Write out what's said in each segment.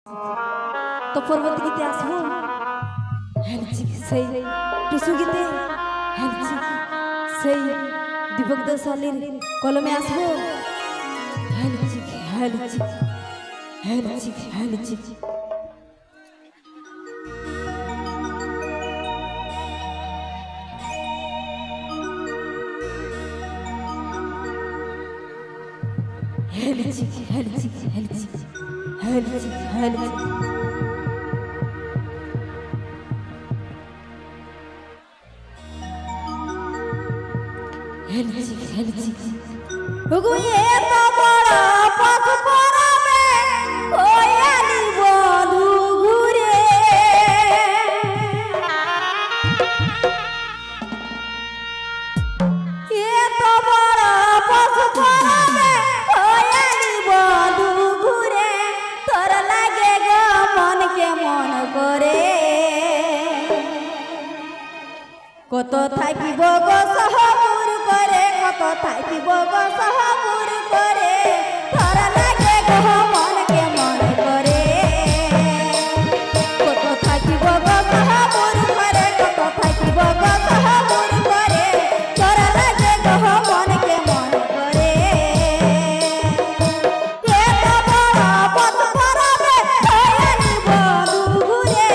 तो पर्वत गीते आसबो हेलची सही टुसु गीते हेलची सही दीपक दसालीर कलमे आसबो हेलची हेलची हेलची हेलची हेलची हेलची हेलची हेलची हेलची हेलची हेलची ओगो ये तो बड़ा पग पराबे ओयाली बधु घुरे ये तो बड़ा पग पराबे ओयाली बधु घुरे तोर लागे गो मन के मन करे কত থাকিব গো সহপুর করে কত থাকিব গো সহপুর করে তোর লাগে গো মনকে মন করে কত থাকিব গো সহপুর করে কত থাকিব গো সহপুর করে তোর লাগে গো মনকে মন করে কে তো বড় পথ ধরাবে হইয়ানি বধু ঘুরে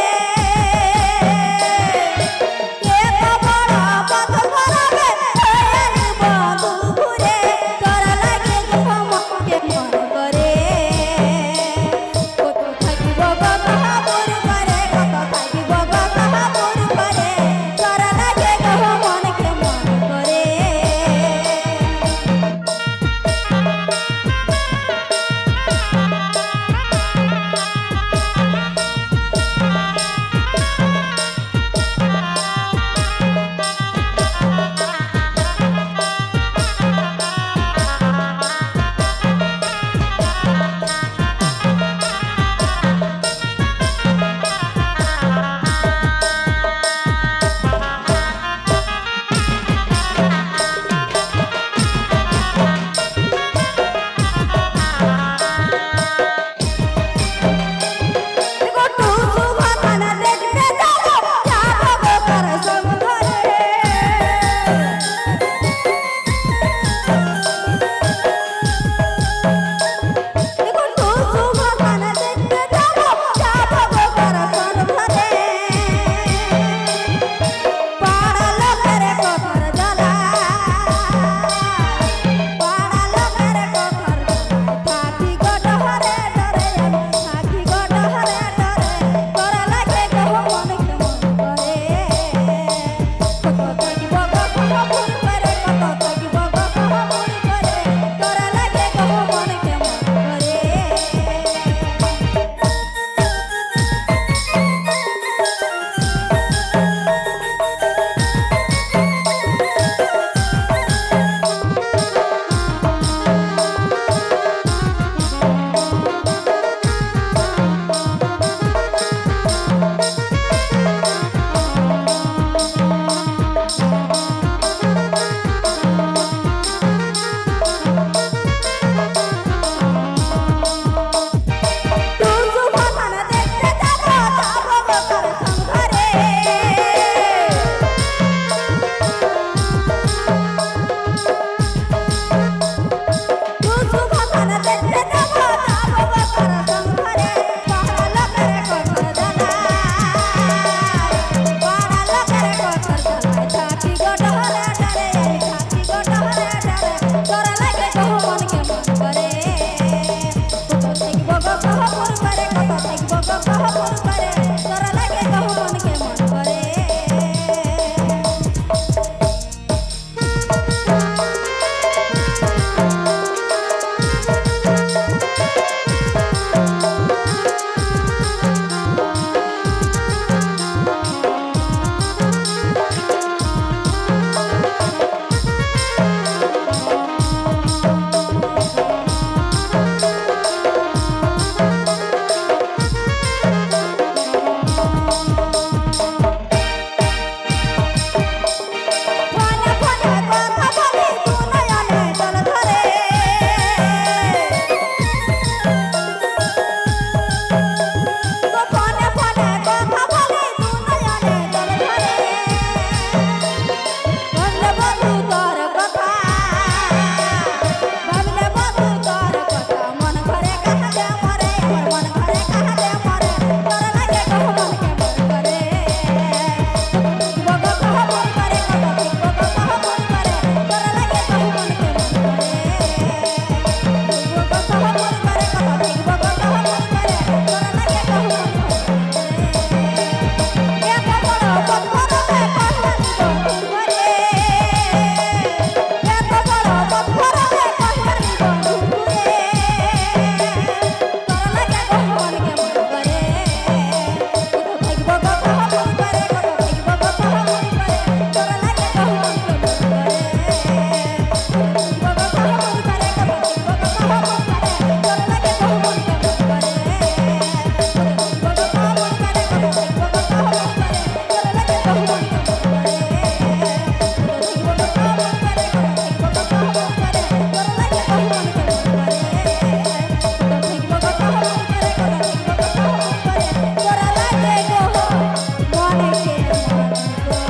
কেমন করে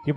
কি